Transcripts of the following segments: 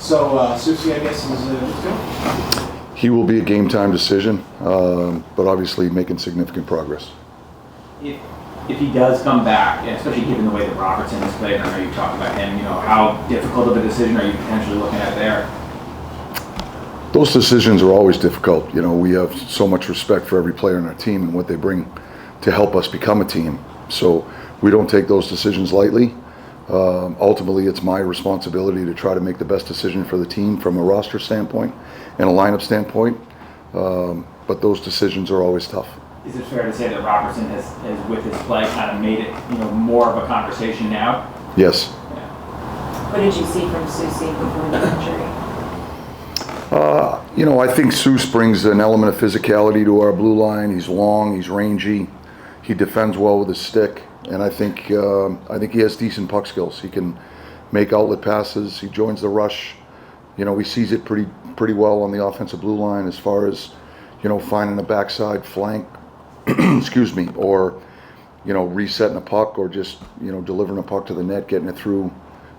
So Susie, I guess, is good? He will be a game time decision, but obviously making significant progress. If he does come back, and especially given the way that Robertson has played, I know you talked about him, how difficult of a decision are you potentially looking at there? Those decisions are always difficult. We have so much respect for every player on our team and what they bring to help us become a team. So we don't take those decisions lightly. Ultimately, it's my responsibility to try to make the best decision for the team from a roster standpoint and a lineup standpoint. But those decisions are always tough. Is it fair to say that Robertson has with his play, kind of made it, more of a conversation now? Yes. Yeah. What did you see from Susie before the injury? I think Seuss brings an element of physicality to our blue line. He's long, he's rangy, he defends well with his stick, and I think he has decent puck skills. He can make outlet passes. He joins the rush. He sees it pretty well on the offensive blue line as far as finding a backside flank, excuse me, or resetting a puck, or just delivering a puck to the net, getting it through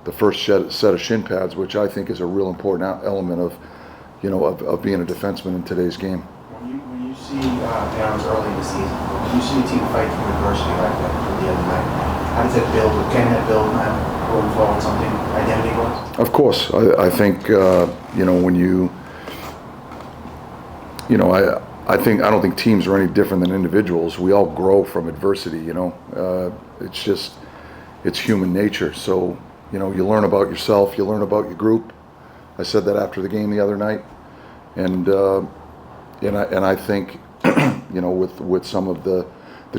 the first set of shin pads, which I think is a real important element of being a defenseman in today's game. When you see downs early in the season, when you see a team fight through adversity like that the other night, how does that build? Can that build going forward something identity-wise? Of course, I think when I don't think teams are any different than individuals. We all grow from adversity. It's human nature. So you learn about yourself, you learn about your group. I said that after the game the other night, and I think with some of the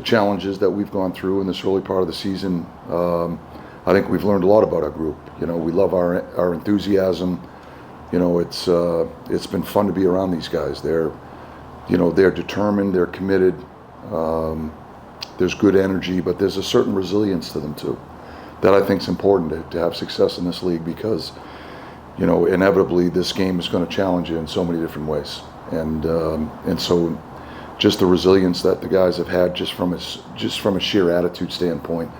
challenges that we've gone through in this early part of the season, I think we've learned a lot about our group. We love our enthusiasm. It's been fun to be around these guys. They're determined, they're committed. There's good energy, but there's a certain resilience to them too, that I think is important to have success in this league, because inevitably this game is going to challenge you in so many different ways, and so just the resilience that the guys have had just from a sheer attitude standpoint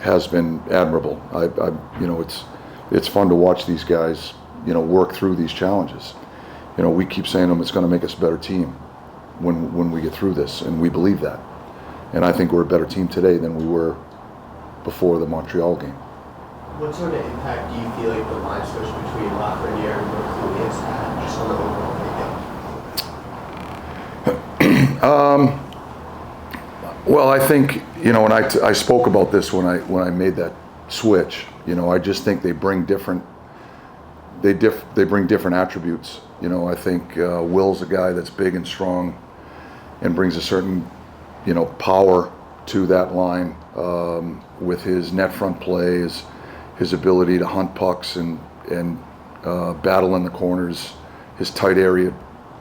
has been admirable. It's fun to watch these guys work through these challenges. We keep saying to them, it's going to make us a better team when we get through this, and we believe that. And I think we're a better team today than we were before the Montreal game. What sort of impact do you feel like the line switch between Lafreniere and Will Cuylle has had just on the overall makeup? Well, I think and I spoke about this when I made that switch. I just think they bring different attributes. I think Will's a guy that's big and strong and brings a certain power to that line with his net front play, his ability to hunt pucks and battle in the corners. His tight area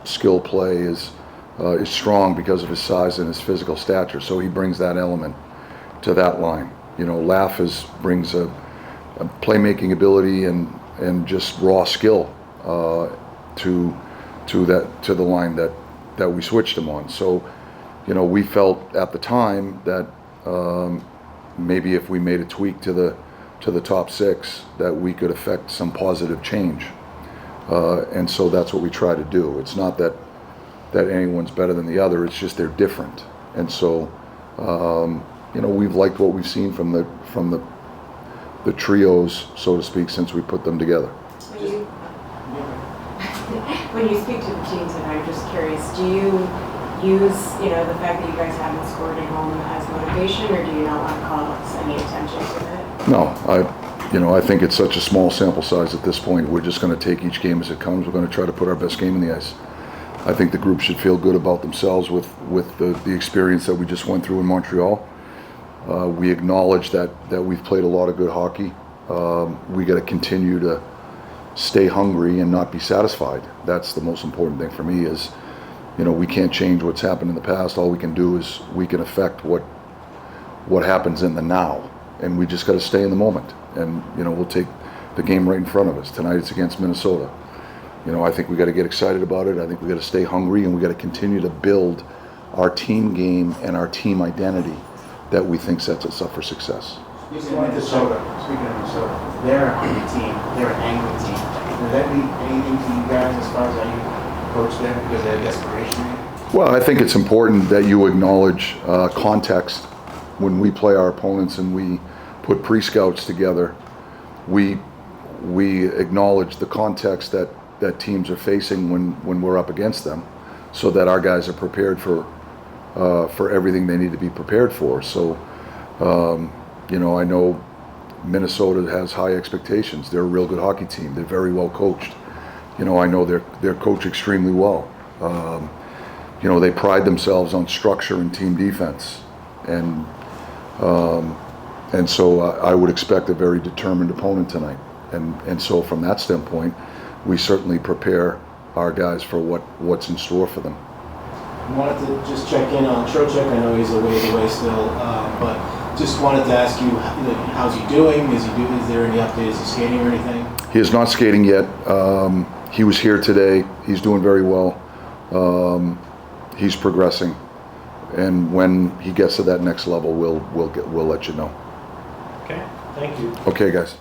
skill play is strong because of his size and his physical stature. So he brings that element to that line. Laff brings a playmaking ability and just raw skill to the line that we switched him on. So we felt at the time that maybe if we made a tweak to the top six, that we could affect some positive change, and so that's what we try to do. It's not that anyone's better than the other, it's just they're different. And so we've liked what we've seen from the trios, so to speak, since we put them together. When you speak to the team tonight, I'm just curious, do you use the fact that you guys haven't scored at home as motivation, or do you not want to call any attention to it? No, I think it's such a small sample size at this point. We're just going to take each game as it comes. We're going to try to put our best game in the ice. I think the group should feel good about themselves with the experience that we just went through in Montreal. We acknowledge that we've played a lot of good hockey. We got to continue to stay hungry and not be satisfied. That's the most important thing for me. Is we can't change what's happened in the past. All we can do is we can affect what happens in the now, and we just got to stay in the moment. And we'll take the game right in front of us. Tonight it's against Minnesota. I think we got to get excited about it. I think we got to stay hungry, and we got to continue to build our team game and our team identity that we think sets us up for success. Speaking of Minnesota, they're a hungry team. They're an angry Does that mean anything to you guys as far as how you approach them because of their desperation? Well, I think it's important that you acknowledge context when we play our opponents and we put pre-scouts together. We acknowledge the context that teams are facing when we're up against them, so that our guys are prepared for everything they need to be prepared for. So, you know, I know Minnesota has high expectations. They're a real good hockey team. They're very well coached. You know, I know they're coached extremely well. You know, they pride themselves on structure and team defense, and so I would expect a very determined opponent tonight. And so from that standpoint, we certainly prepare our guys for what's in store for them. I wanted to just check in on Trocheck. I know he's a ways away still, but just wanted to ask you, how's he doing? Is there any update? Is he skating or anything? He is not skating yet. He was here today. He's doing very well. He's progressing, and when he gets to that next level, we'll let you know. Okay, thank you. Okay, guys.